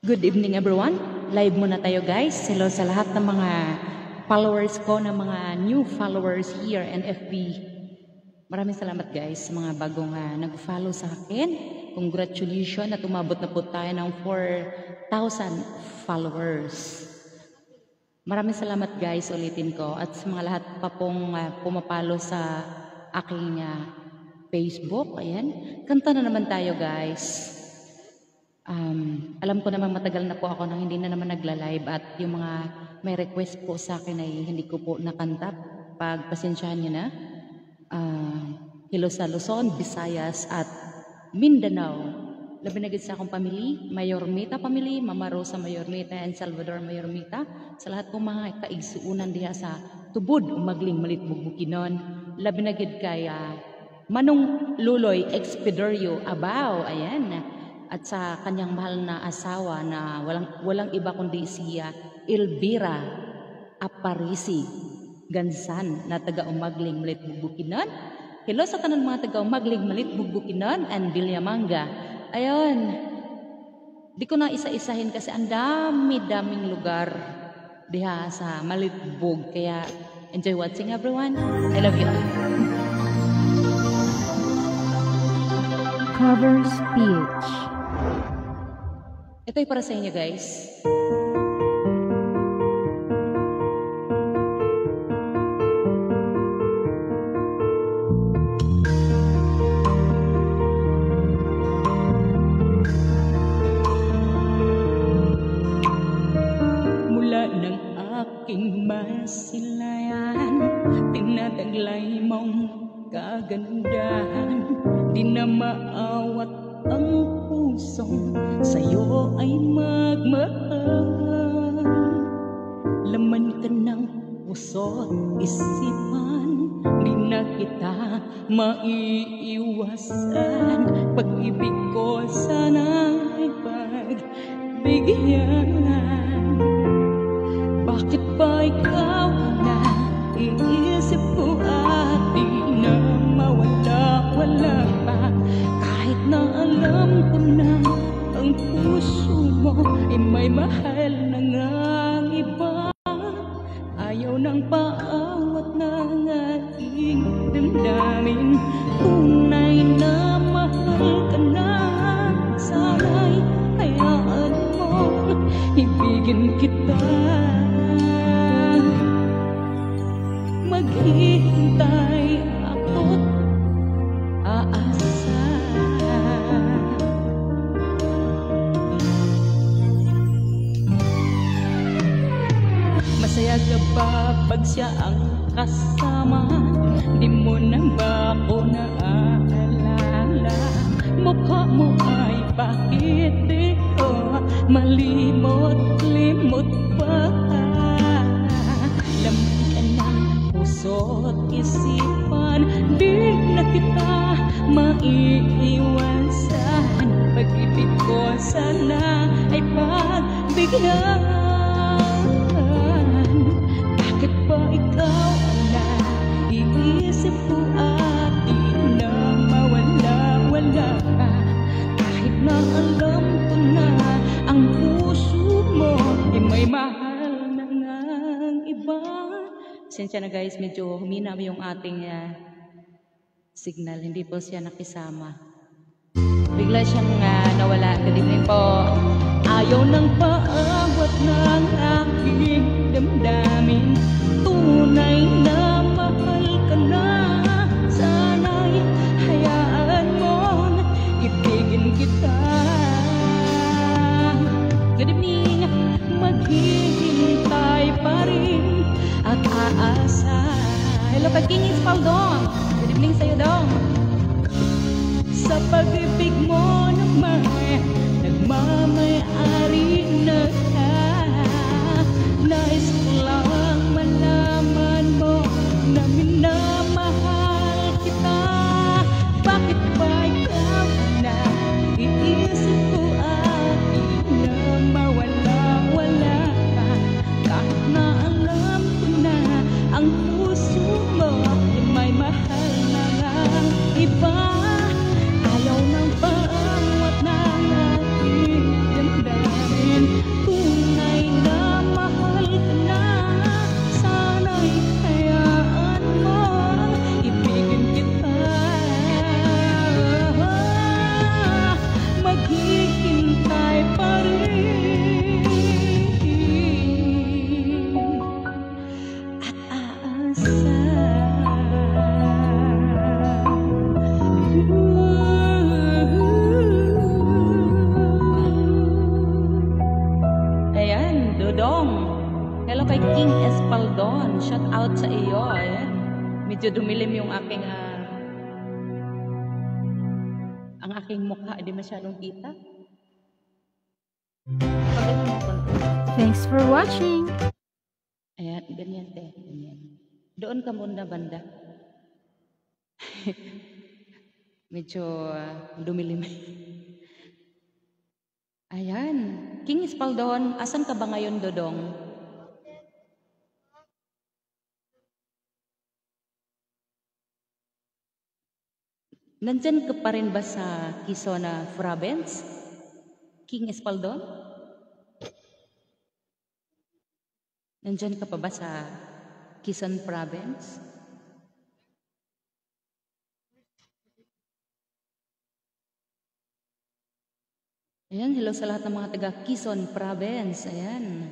Good evening everyone. Live muna tayo guys. Hello sa lahat ng mga followers ko, ng mga new followers here in FB. Maraming salamat guys sa mga bagong nag-follow sa akin. Congratulations at umabot na po tayo ng 4,000 followers. Maraming salamat guys, ulitin ko. At sa mga lahat pa pong pumapalo sa aking Facebook. Ayan. Kanta na naman tayo guys. Alam ko naman matagal na po ako nang hindi na naman nagla-live at yung mga may request po sa akin ay hindi ko po nakanta. Pagpasensyahan nyo na. Hello sa Luzon, Visayas at Mindanao. Labi na gid sa akong pamilya, Mayormita family, Mama Rosa Mayormita and Salvador Mayormita. Sa lahat po mga kaigsuunan diha sa tubod umagling malit bugbukinon. Labi na gid kay Manong Luloy Expedirio Abaw. Ayan. At sa kanyang mahal na asawa na walang iba kundi siya Elvira Aparisi Gansan na taga Umagling Malit Bugbukinon. Hello sa tanan mga taga Umagling Malit Bugbukinon and Villamanga. Ayun, di ko na isa-isahin kasi ang dami-daming lugar diha sa Malitbug. Kaya enjoy watching everyone. I love you. Covers PH. Ito'y para sa inyo guys. Mula ng aking masilayan, tinataglay mong kagandahan, di na maawat ang pusong sa'yo ay magmahal. Laman ka ng puso't isipan, di na kita maiiwasan. Pag-ibig ko sana'y pagbigyan. Bakit ba ikaw na iisip ko at di na mawala-wala pa? Kahit na alam ko na ang puso mo ay may mahal na ngang iba, ayaw nang paawat ng aking damdamin. Tunay na mahal ka na, sana'y hayaan mo ibigin kita. Maghihintay ako't aasa. Masaya ka ba pag siya ang kasama? Di mo na ba ako naaalala? Mukha mo ay bakit di ko malimot-limot pa? Laman ka ng puso't isipan, di na kita maiiwasan. Pag-ibig ko sana ay pagbigyan. Bakit ba ikaw na iisip ko at di na mawala-wala ka? Kahit na alam ko na ang puso mo ay may mahal na ngang iba. Sensya na guys, medyo humina yung ating signal. Hindi po siya nakisama. Bigla siyang nawala. Good evening po. Ayaw nang paawat ng aking damdamin. Tunay na mahal ka na, sana'y hayaan mo ibigin kita. Good evening. Maghihintay pa rin at aasa. Hello kay King Ispaldong. Good evening sa'yo dong. Sa pag-ibig mo naman nagmamay-ari na ka. Nais ko lang malaman mo na minamahal kita. Bakit ba ikaw na iisip ko at di na mawala-wala ka? Kahit na alam ko na ang puso mo ay may mahal na nga iba, ayaw nang paawat ng Hi, King Espaldon. Shout out sa iyo. Ayan. Medyo dumilim yung aking ang aking mukha. Hindi masyadong kita. Pagano mo konti. Thanks for watching. Ayan, ganyan te. Ganyan. Doon ka muna banda. Medyo dumilim. Ayan. King Espaldon, asan ka ba ngayon, Dodong? Nandyan ka pa rin ba sa Quezon Province? King Espaldon? Nandyan ka pa ba sa Quezon Province? Ayan, hello sa lahat ng mga taga Quezon Province. Ayan.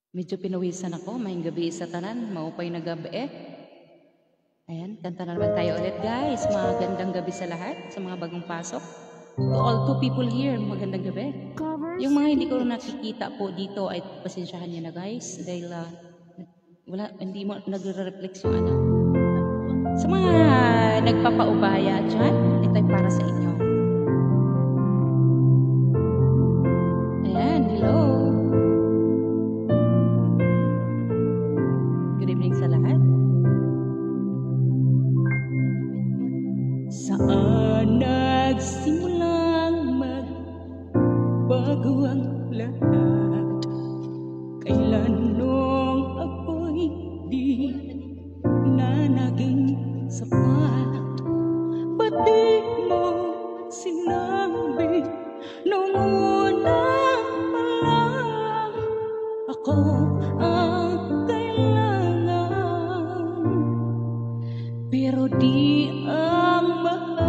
Medyo pinawisan ako, may gabi sa tanan, maupay na gabi Ayan, kanta na naman tayo ulit guys. Magandang gabi sa lahat, sa mga bagong pasok. To all 2 people here, magandang gabi. Yung mga hindi ko nakikita po dito ay pasensyahan niyo na guys. Dahil hindi mo nagre-reflex yung ano. Sa mga nagpapaubaya dyan, ito ay para sa inyo. Ayan, hello. Good evening sa lahat. Saan nagsimulang magbago ang lahat? Kailan nung ako'y di na naging sapat? Ba't di mo sinabi nung una pa lang ako ang kailangan? Pero di ang mahal.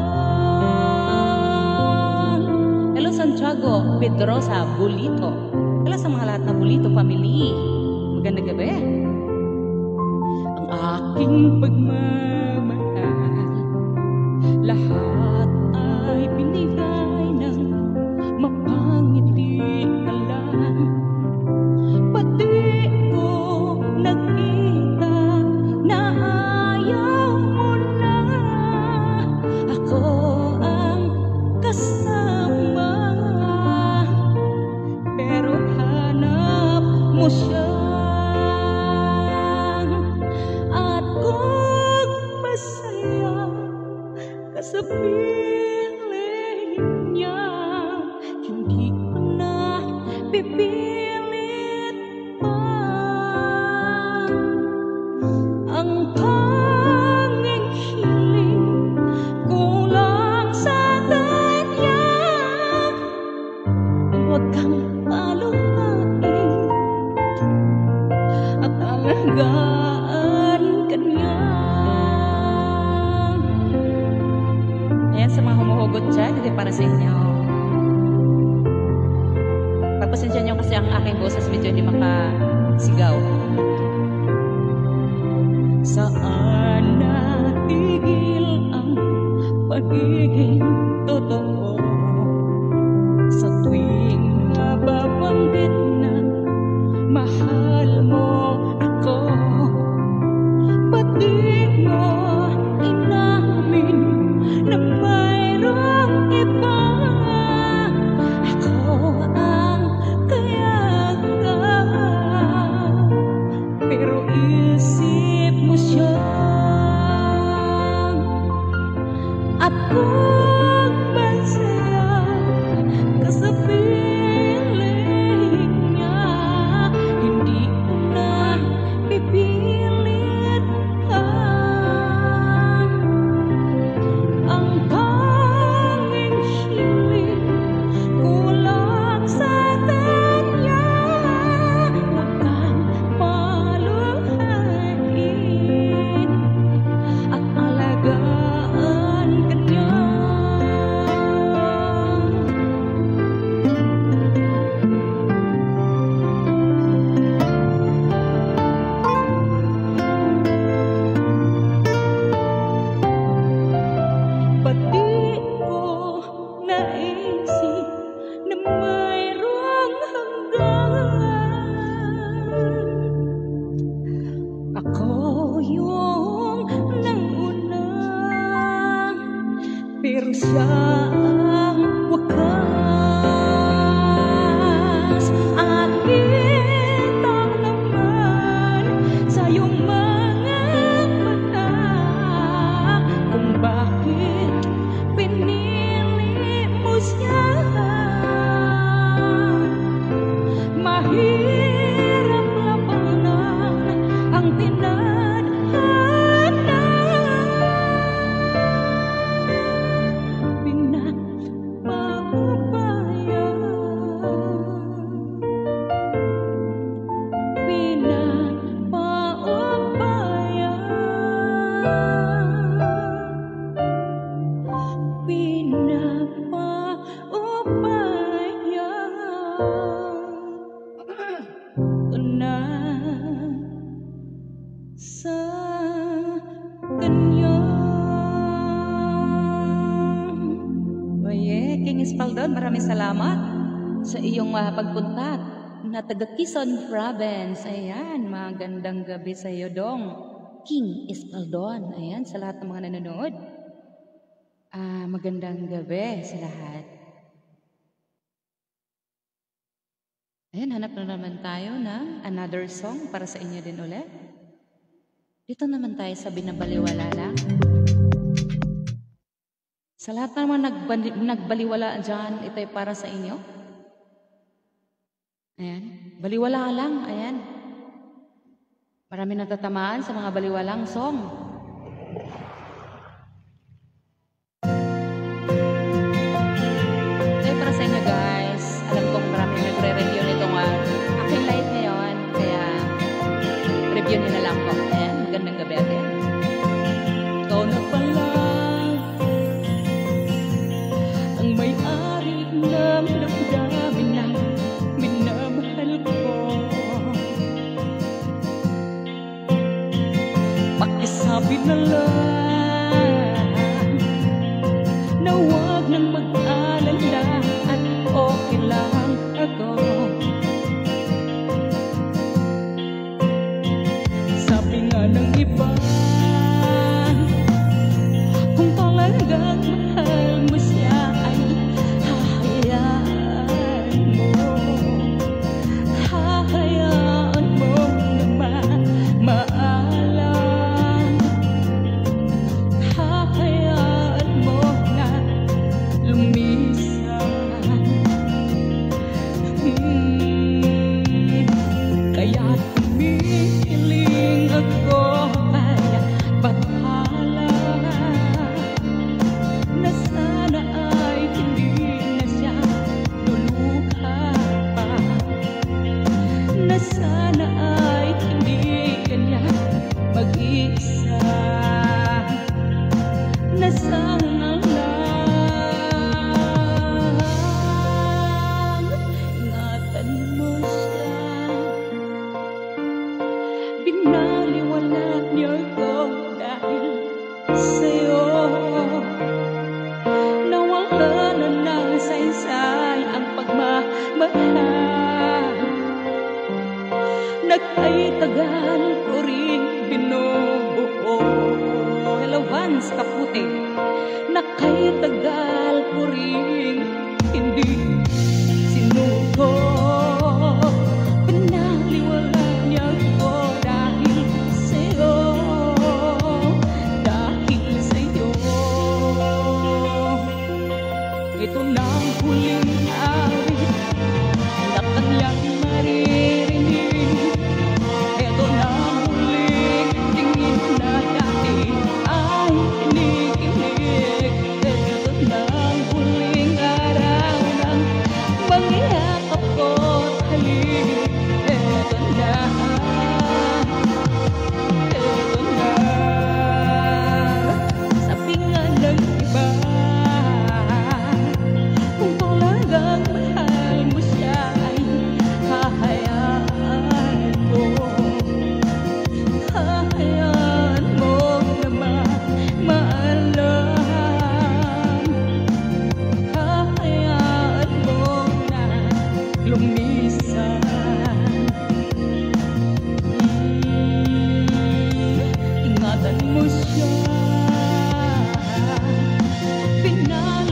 Hello Santiago, Pedrosa, Bulito. Hello sa mga lahat na Bulito family. Magandang gabi. Ang aking pagmamahal, lahat ay binigay ng mapangiti ka lang. Pati ko nakita na ayaw mo na ako ang kasama, pero hanap mo siya. At kung masaya ka sa piling niya, hindi ko na pipilit pa. Ang tanging hiling ko lang sa kanya, huwag kang paluhain at alagaan ka niya. Ayan sa mga humuhugot dyan, ito para sa inyo. Pagpasensya nyo kasi ang aking boses medyo hindi makasigaw. Saan natigil ang pagiging totoo? Sa tuwing nababanggit na mahal mo ako, ba't di mo inamin na mayroong iba? Ako ang kayagan, pero isip mo siya. At kung masaya ka sa piling niya, hindi ko na pipilit ka. Ang siya ang wakas. At kitang naman sa iyong mga mata kung bakit pinili mo siya. Mahirap labanan ang tinadhana. Pinagpaubaya, pinagpaubaya, pinagpaubaya ko na sa kanya. Oye, King Espaldon, maraming salamat sa iyong pagpunta na taga Quezon Province. Ayan, magandang gabi sa iyo, Dong King Espaldon. Ayan, sa lahat ng mga nanonood. Magandang gabi sa lahat. Ayan, hanap na naman tayo ng another song para sa inyo din ulit. Dito naman tayo sa Binabaliwala Lang. Sa lahat na naman nagbaliwala dyan, ito ay para sa inyo. Ayan, baliwala lang, ayan. Marami natatamaan sa mga baliwalang song. Ito ay para sa inyo, guys. Alam kong marami nagre-review nitong aking live ngayon, kaya review nyo na lang po. Ayan, magandang gabi atin. Ikaw na pala ang may-ari ng damdamin na minamahal ko. Pakisabi na lang na huwag nang mag-alala at okay lang ako. Sabi nga ng iba, kung talagang mahal mo siya ay hahayaan mo. Hahayaan mo na maalam. Hahayaan mo na lumisan. Kaya't humihiling ako ay bathala na sana ay hindi na siya luluha pa, na sana ay hindi kanya mag-isa, na sana lang ingatan mo siya. Binaliwala niyo ko dahil sa'yo. Nawala na ng saysay ang pagmamahal na kay tagal ko rin binubuo. Hello, Vance Kaputi. Na kay tagal ko rin hindi sinuko. Pinaliwala niya ko dahil sa'yo. Dahil sa'yo. Ito na ang huling awit na kanyang maririnig. Ito na ang huling tingin na dati ay kinikilig. Ito na ang huling araw ng mangyayakap ko't halik. Ito na. Ito na. Sabi nga ng iba, kung talagang mahal mo siya ay hahayaan mo. Hahayaan mo na maalam. Hahayaan mo na lumisan. Ingatan mo siya. Pinaliwala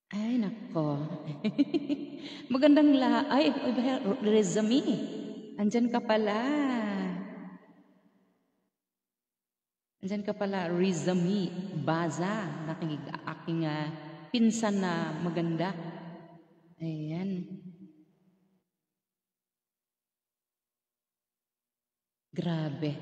Ay, nako. Magandang ay, Rezami. Andyan ka pala. Andyan ka pala, Rezami Baza. Aking pinsan na maganda. Ayan. Grabe.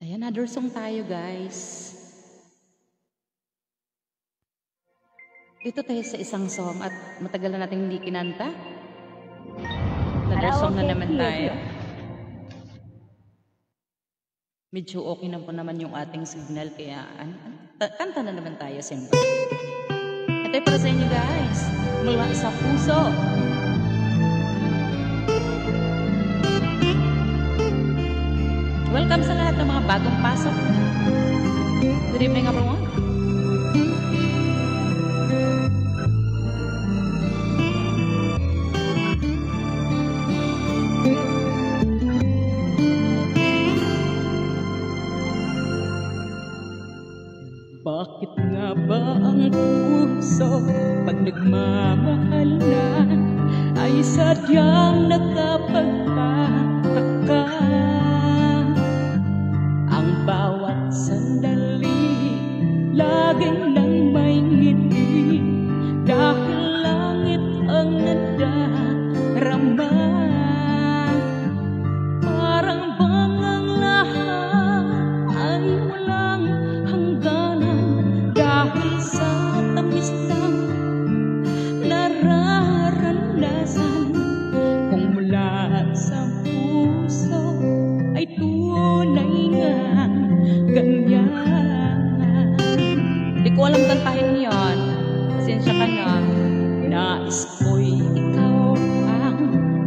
Ayan, another song tayo, guys. Dito tayo sa isang song at matagal na natin hindi kinanta. Another song na naman tayo. Medyo okay na po naman yung ating signal, kaya kanta na naman tayo, siyempre. Ito para sa inyo, guys. Mula sa puso. Welcome sa lahat ng mga bagong pasok. Good evening, everyone. Bakit nga ba ang puso pag nagmamahal na ay sadyang nakapagpataka? Ang bawat sandali laging nang may ngiti dahil langit ang nadarama. Parang bang ang lahat ay walang hangganan dahil sa tamis ng nararanasan. Kung mula sa puso ay tunay nga ganyan. Di ko alam kantahin yan. Pasensya ka na. Nais ko'y ikaw ang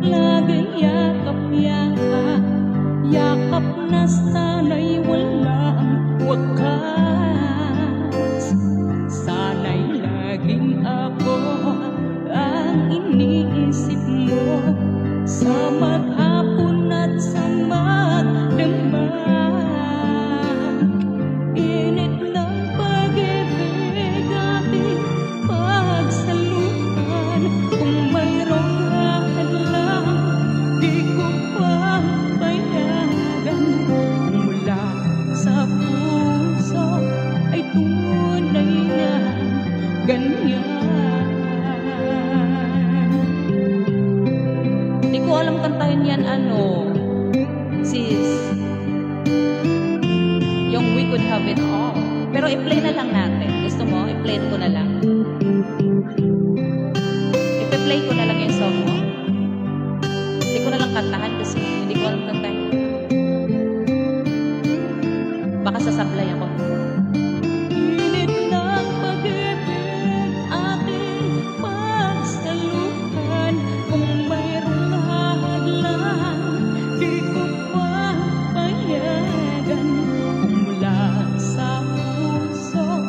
laging yakap-yakap, yakap na sana'y walang wakas. Sana'y laging ako ang iniisip mo sa maghapon at sa magdamag. Init ng pag-ibig ating pagsaluhan. Kung mayroong hadlang, di ko papayagan. Kung mula sa puso ay tunay na ganyan. Di ko alam kantahin yan, sis. Yung We Could Have It All. Pero i-play na lang natin. Gusto mo? I-play ko na lang. I-play ko na lang yung song mo. Hindi ko na lang kantahan kasi hindi ko alam kantahin. Baka sasablay ako. Init ng pag-ibig ating pagsaluhan. Kung mayroong hadlang, di ko papayagan. Kung mula sa puso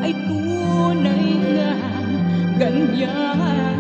ay tunay nga ganyan.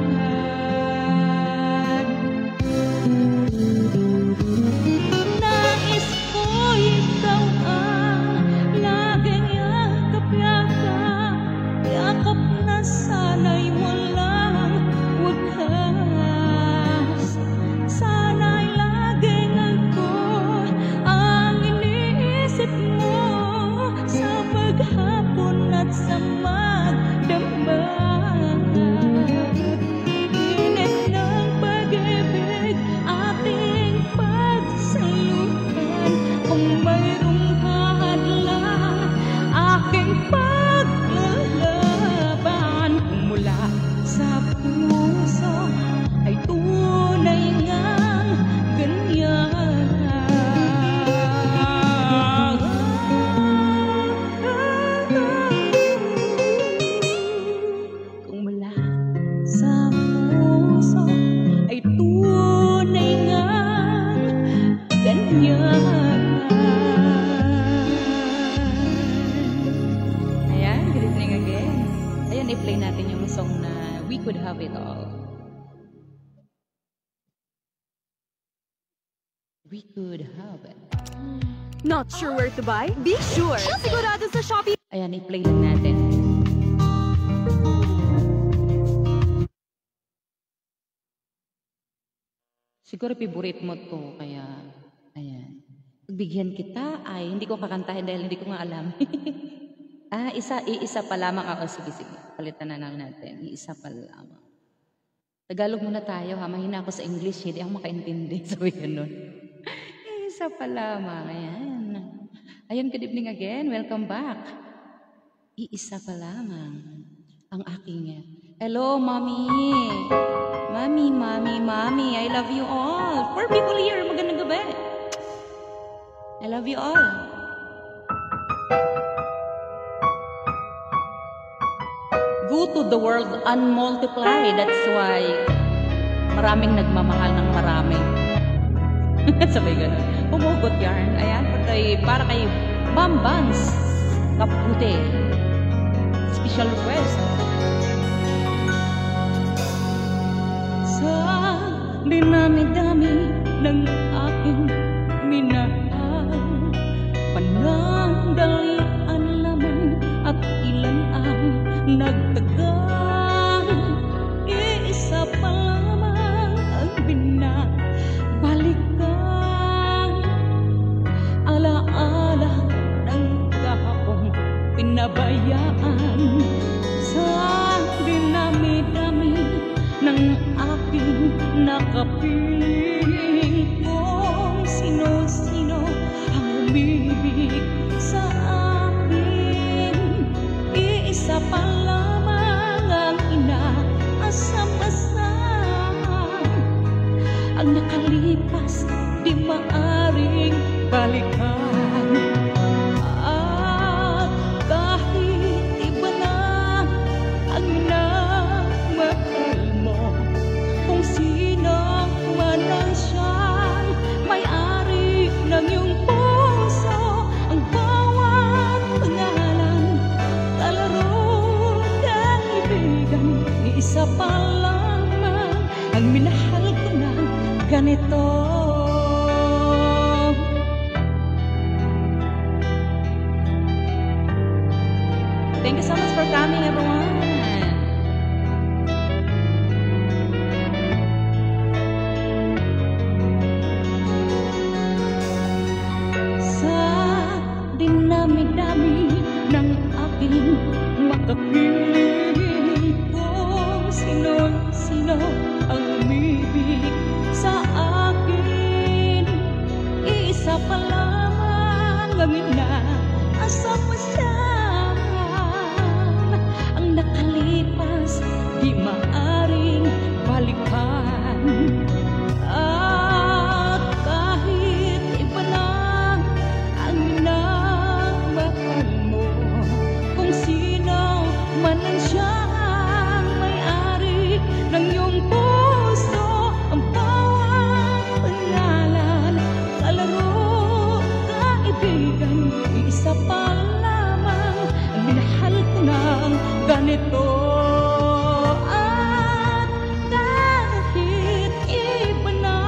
we could have it. Not sure where to buy? Be sure! Sigurado sa Shopee! Ayan, i-play lang natin. Siguro favorite mo to, kaya, ayan. Pagbigyan kita, ay, hindi ko kakantahin dahil hindi ko nga alam. Iisa pa lamang ako. Sige, palitan na lang natin. Iisa pa lamang. Tagalog muna tayo, ha? Mahina ako sa English, hindi ako makaintindi. Sabi ganun. Iisa pa lamang, ayan. Ayun, good evening again. Welcome back. Iisa pa lamang ang aking. Hello, Mommy. Mommy. I love you all. 4 people here. Magandang gabi. I love you all. Go to the world and multiply. That's why maraming nagmamahal ng marami. Sabay ganun. Pumugot yarn. Ayan, para kay Ma'am Bans Kaputi. Special request. Sa dinami-dami ng aking minahal, panandalian lamang at ilan ang nagtagal. Iisa pa lamang ang binabalikan, alaala ng kahapon pinabayaan. Sa dinami-dami ng aking nakapiling, kung sino-sino ang umibig sa akin. Iisa pa lamang ang inaasam-asam, ang nakalipas di maaring balikan. At kahit iba na ang minamahal mo, kung sino man ang siyang may-ari ng iyong puso, ang bawat pangalan, kalaro, kaibigan, isa pa lamang ang minahal ko na ganito. Thank you so much for coming, everyone. Dinami-dami ng aking makapiling, kung sino-sino ang umibig sa akin. Isa pa lamang ang inaasam-asam, ang nakalipas di maaring balikan. At kahit iba na ang minamahal mo, kung sino man ang siyang may-ari ng iyong puso, ang bawat pangalan, kalaro, kaibigan, isa pa lamang ang minahal ko ng ganito. At kahit iba na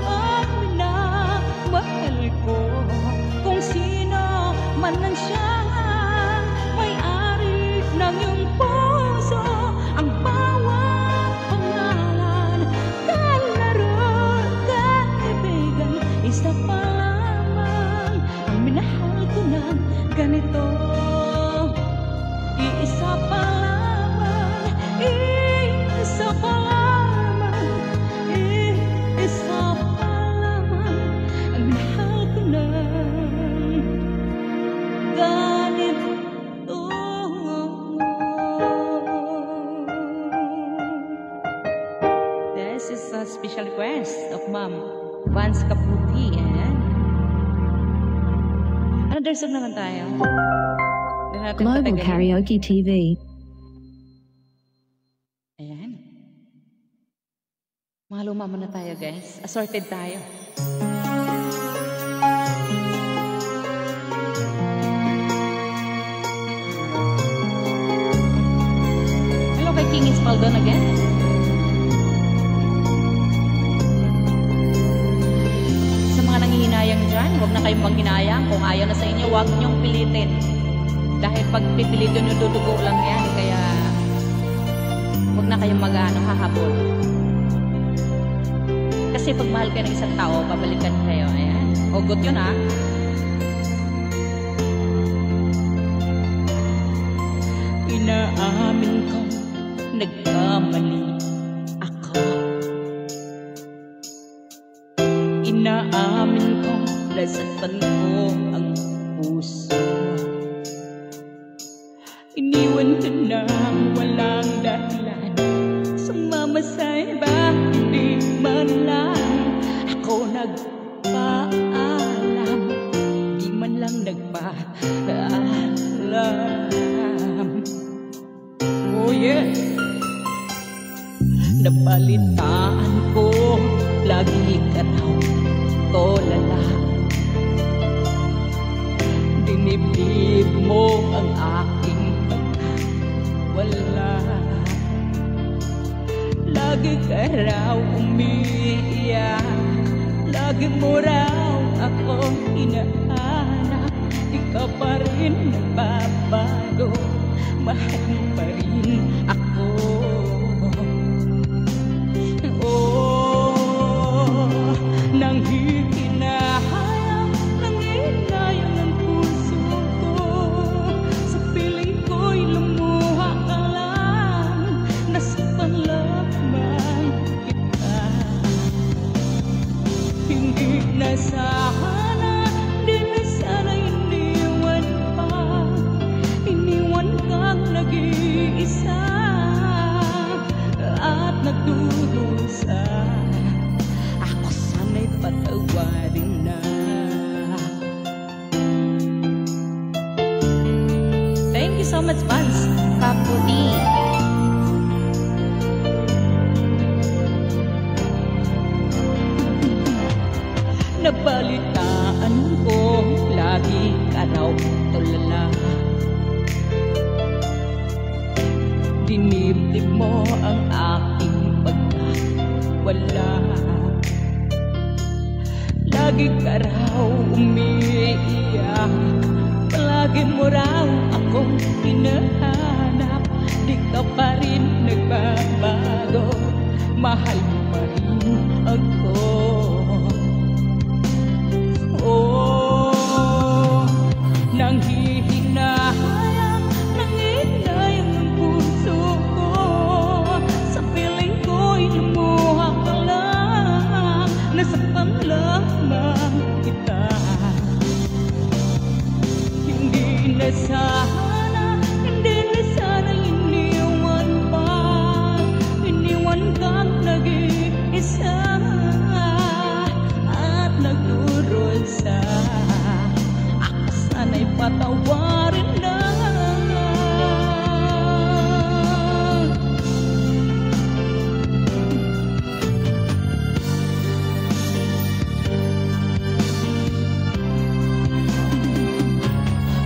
ang minamahal ko, kung sino man ang siyang may-ari ng iyong puso, ang bawat pangalan, kalaro, kaibigan, isa pa lamang ang minahal ko ng ganito. Iisa pa lamang, iisa pa lamang, iisa pa lamang ang minahal ko ng ganito. This is a special request of Ma'am Bans Kaputi. Another song naman tayo. Global Karaoke TV. Ayan. Mga luma muna tayo, guys. Assorted tayo. Hello kay King Espaldon again. Sa mga na kayong manghinayang. Kung ayaw na sa inyo, huwag niyong pilitin. Dahil pag pipilitin nyo, dudugo lang yan. Kaya, huwag na kayong hahabol. Kasi pag mahal kayo ng isang tao, babalikan kayo. Ayan. Hugot yun, ha? Inaamin ko, nagkamali ako. Inaamin ko, nasaktan ko ang puso mo. Iniwan ka na walang dahilan. Sumama sa iba, hindi man lang ako nagpaalam. Di man lang nagpaalam. Oh yeah. Nabalitaan ko, lagi ka raw tulala. Dinibdib mo ang aking pagkawala. Lagi ka raw umiiyak, lagi mo raw ako hinahanap. Ikaw pa rin nagbabago, mahal mo pa rin ako. Oh, nanghihinayang, nanghihinayang ang puso ko. Sa piling ko'y lumuha ka lang, nasaktan lamang kita. Hindi na sana, di na sana iniwan pa. Iniwan kang nag-iisa at nagdurusa. Ako sana'y patawarin na. Thank you so much, fans. Kaputi. Nabalitaan ko, lagi ka raw tulala. Dinibdib mo ang aking pagkawala. Lagi ka raw umiiyak, palagi mo raw akong hinahanap. Di ka pa rin nagbabago, mahal mo pa rin ako. Oh, nanghihinayang, nanghihinayang ang puso ko. Sa piling ko'y lumuha ka lang, nasaktan lamang kita. Hindi na sana, hindi na sana iniwan pa. Iniwan kang nag-iisa at nagdurusa. Ako sana'y patawarin na.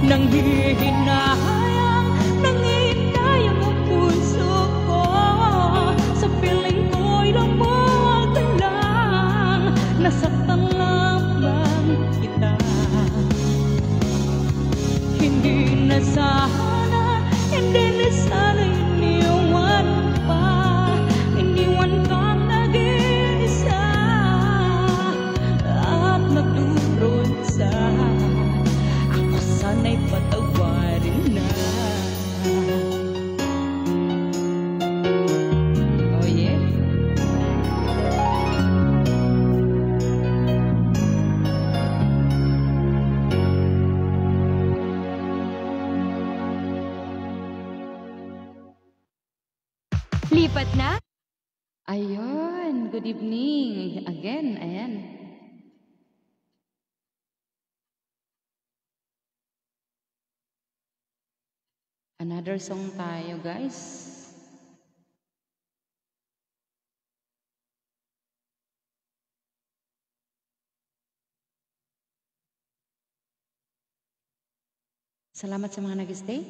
Nanghihinayang, nanghihinayang ang puso ko. Sa piling ko'y lumuha ka lang, nasaktan lamang kita. Hindi na sana, hindi na sana iniwan pa. Iniwan kang nag-iisa at nagdurusa. Ako sana'y patawarin na. Oh yeah. Lipat na? Ayun, good evening again. Ayan. Another song tayo, guys. Salamat sa mga nag-stay.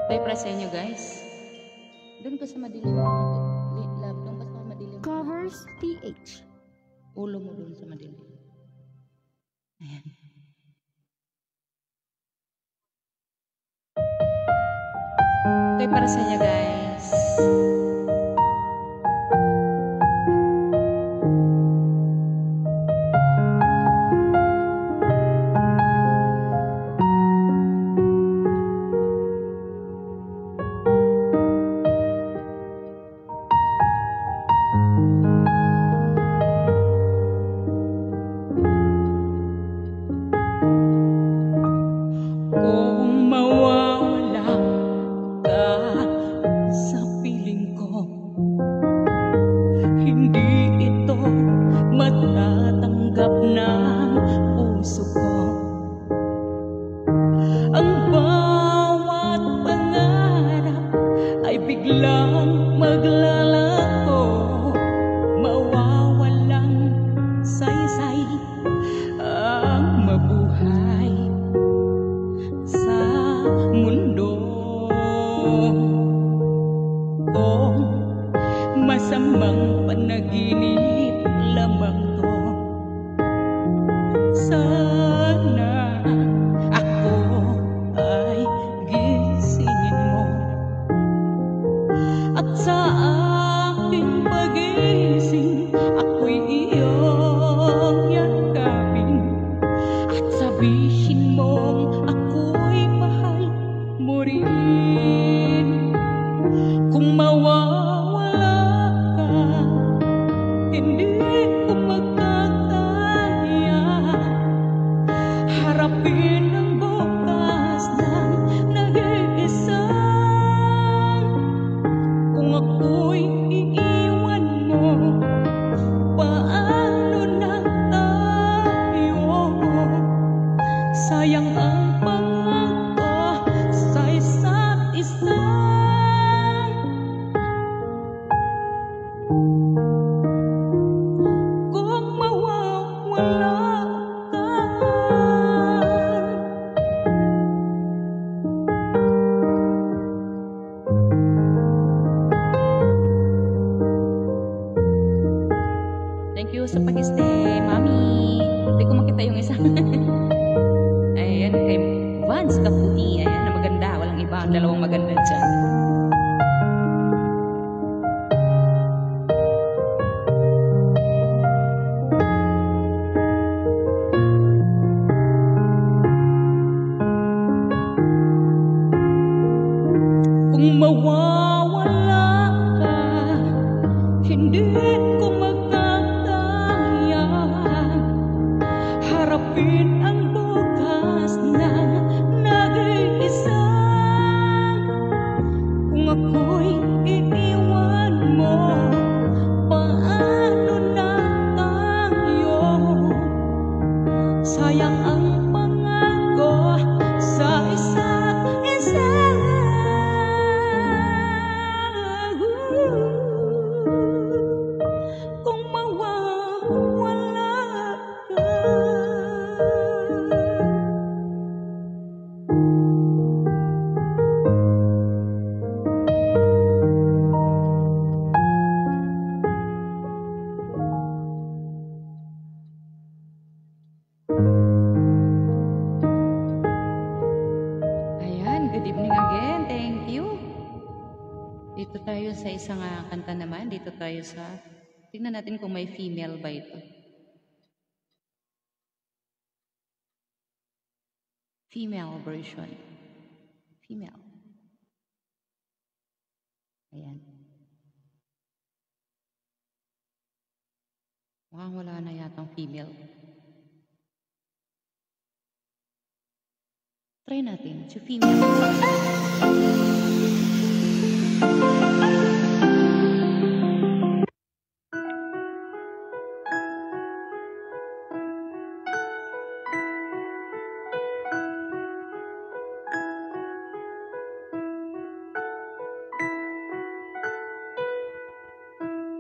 Play para sa inyo, guys. Doon ka sa madilim. Love, doon ka sa madilim. Covers TH. Ulo mo doon sa madilim. Ayan. Okay, para sa inyo guys. Kung mawawala ka sa piling ko, hindi ito matatanggap ng puso ko. Ang bawat pangarap ay biglang maglalaho, mawawalang saysay ang mabuhay sa mundo. Kung masamang panaginip lamang to, sana ako ay gisingin mo. At sa aking pagising, ako'y iyong yakapin at sabihin mong ako'y mahal mo rin. Kung mawawala ka, hindi ko magkakaya harapin ang bukas ng nag-iisa. Kung ako'y iiwan mo, paano na tayo? Sayang ang pangako sa isa't isa. Kung mawawala ka, thank you sa pag-stay, Mami. Hindi ko makita yung isa. Ayan, kay Vance Kaputi. Ayan, na maganda. Walang iba. Ang dalawang maganda dyan. Kung mawawala ka, hindi ko magkakaya harapin ang bukas ng nag-iisa. Kung ako'y iiwan mo, paano na tayo? Sayang ang pangako sa isa't isa. Kung mawawala ka, ayan, good evening again. Thank you. Dito tayo sa isang kanta naman. Dito tayo sa... Tingnan natin kung may female ba ito. Female version. Female. Ayan. Mukhang wala na yatang female. Try natin sa female.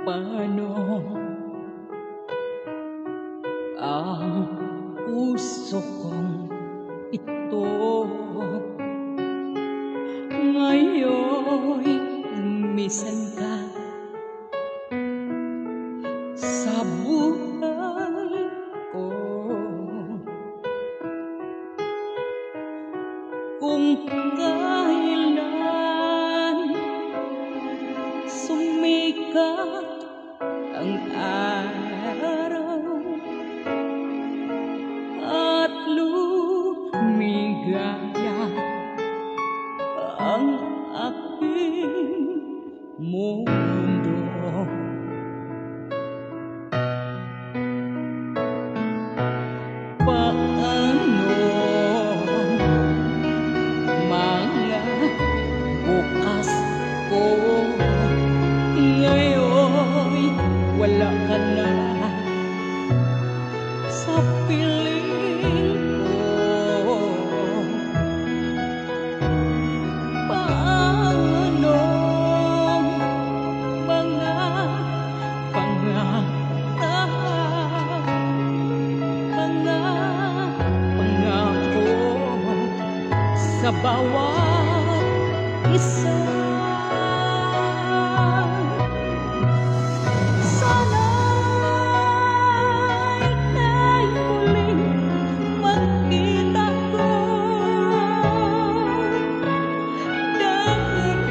Paano ang puso kong ito ngayon lumisan ka sa buhay ko? sumikat ang araw at lumigaya ang aking mundo. Paano mga bukas ko ngayon wala ka na sa piling ko? Paano mga pangako sa bawat isa? Sana'y tayo muling magkita ko, damhin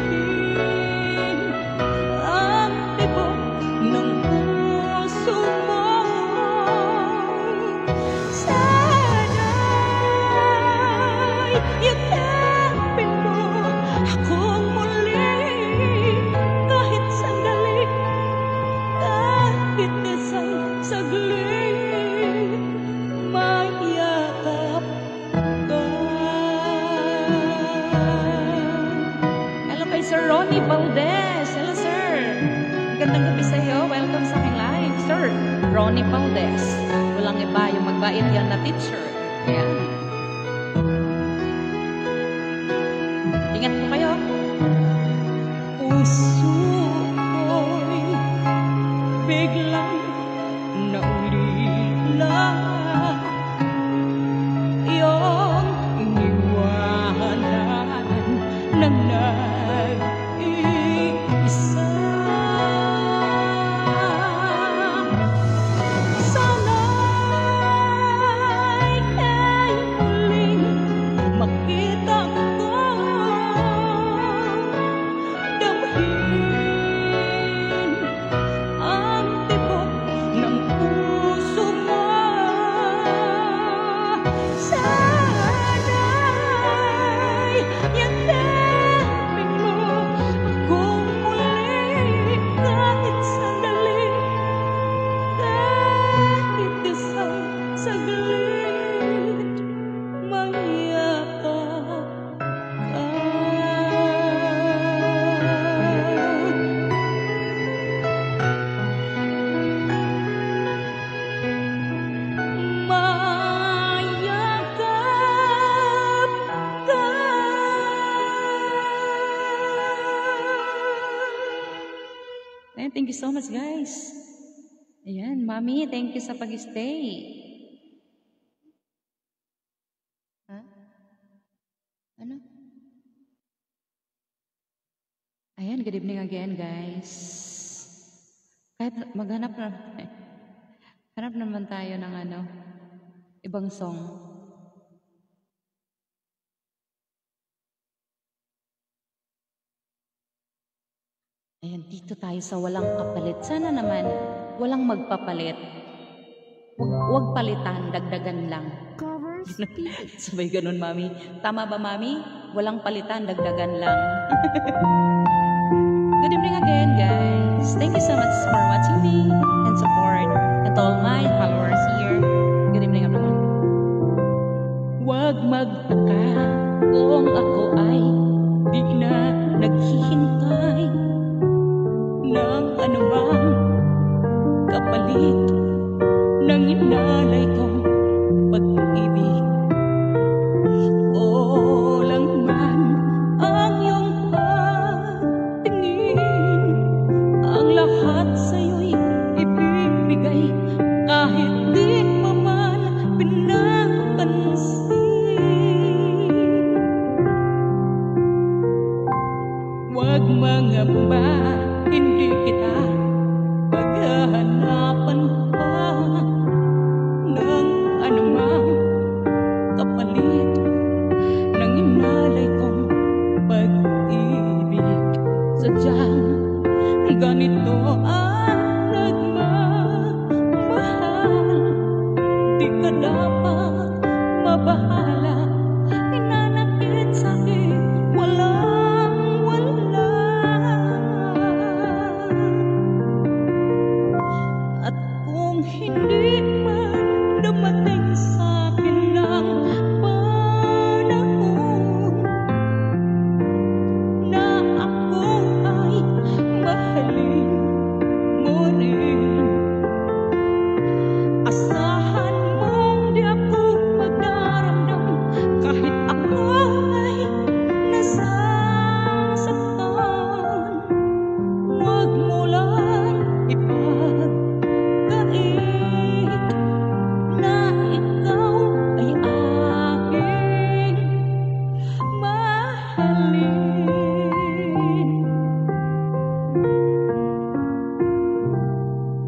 ang tibok ng puso mo. Sana'y yakapin mo akong muli, kahit sandali, kahit isang saglit, mayakap ka. Hello kay Sir Ronnie Valdez. Hello sir, magandang gabi sa iyo. Welcome sa aking live, Sir Ronnie Valdez. Walang iba, yung magbait yan na teacher. Ayan. Ingat po kayo. Puso ko'y biglang naulila, iyong iniwanan ng nag-iisa. Sana'y tayo muling makita ko, damhin ang tibok ng puso mo. Sana'y yakapin mo akong muli, kahit sandali, kahit isang saglit, mayakap ka. Mayakap ka. Ayan, thank you so much guys. Ayan, Mami, thank you sa pag-stay. Ha? Ano? Ayan, good evening again guys. Kahit maghanap na, hanap naman tayo ng ibang song. Ayan, dito tayo sa walang kapalit. Sana naman, walang magpapalit. Wag palitan, dagdagan lang. Cover speed. Sabay ganun, Mami. Tama ba, Mami? Walang palitan, dagdagan lang. Good evening again, guys. Thank you so much for watching me and support, and to all my followers here. Good evening, everyone. Huwag magtaka kung ako ay di na naghihintay ng anumang kapalit ng inalay kong pag-ibig. O lang man ang iyong patingin, ang lahat sa'yo'y ibibigay, kahit di pa man pinapansin. Huwag mangamba, hindi kita paghahanapan pa ng anumang kapalit ng inalay kong pag-ibig. Sadyang ganito ang nagmamahal. Di ka dapat mabahala, hinanakit sa'kin walang wala. At kung hindi man dumating sa'kin ng panahon na ako ay mahalin mo rin, asahan mong di ako magdaramdam kahit ako ay nasasaktan. Huwag mo lang ipagkait na ikaw ay aking mahalin.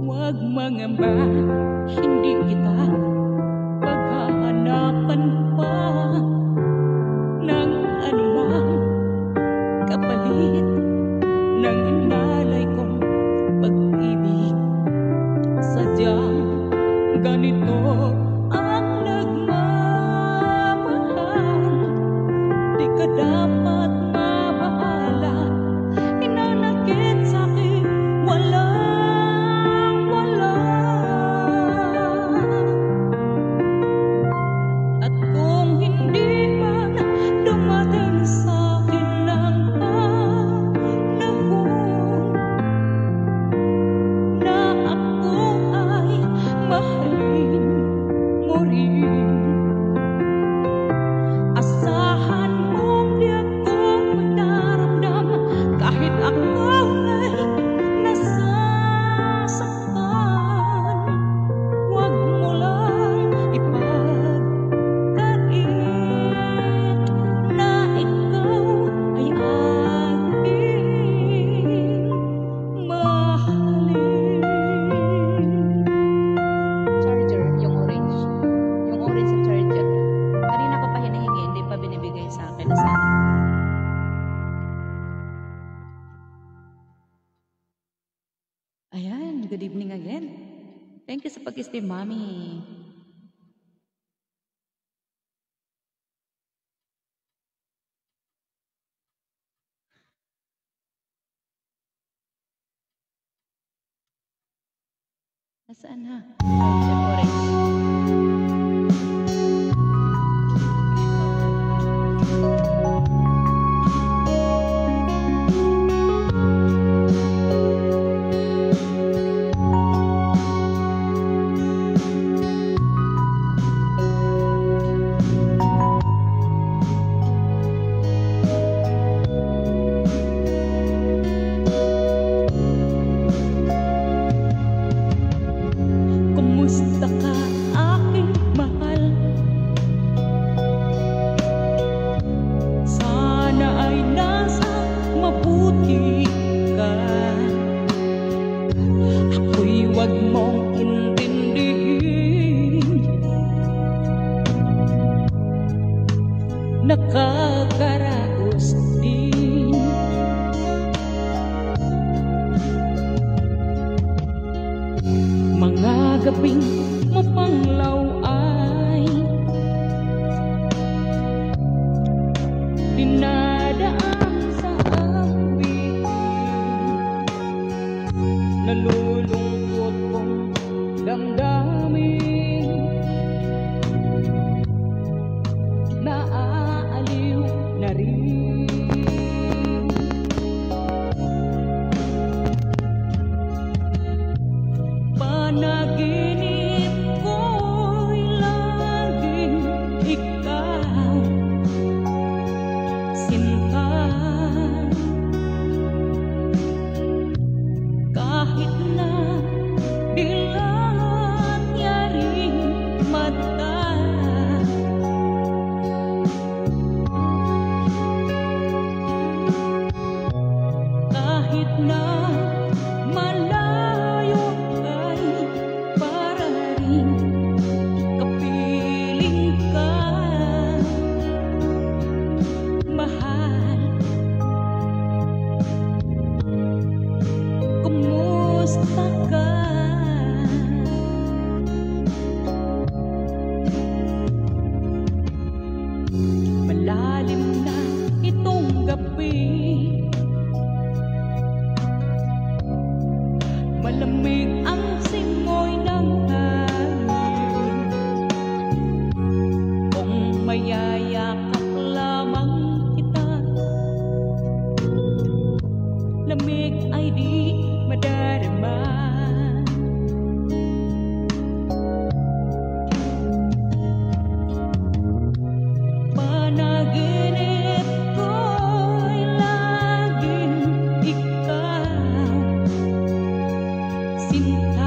Huwag mangamba, hindi kita paghahanapan pa ng anumang kapalit ng inalay kong pag-ibig. Sadyang ganito ang nagmamahal. Di ka dapat mabahala, hinanakit sa'kin walang wala. At kung hindi man dumating sa'kin ng panahon na ako ay mahalin mo rin, asahan mong di ako magdaramdam kahit ako ay nasasaktan. Huwag mo lang ipagkait na ikaw ay aking mahalin. Charger, yung orange. Yung orange sa charger. Kanina ko pa hinihingi, hindi pa binibigay sa akin. Nasaan? Ayan, good evening again. Thank you sa pag-stream, Mami. Nasaan na? Charger, orange. Kumusta ka, aking mahal? Sana ay nasa mabuti ka. Ako'y huwag mong intindihin, nakakaraos din. Mga gabing mapanglaw ay dinadaan sa awitin. Nalulungkot kong damdamin, naaaliw na rin. Panaginip ko'y laging ikaw, sinta. Kahit na bilang yaring mata, kahit na malayo ay para rin kapiling ka, mahal. Malamig ang simoy ng hangin. Kung mayayakap lamang kita, lamig ay di madarama. Panaginip ko'y laging ikaw, sinta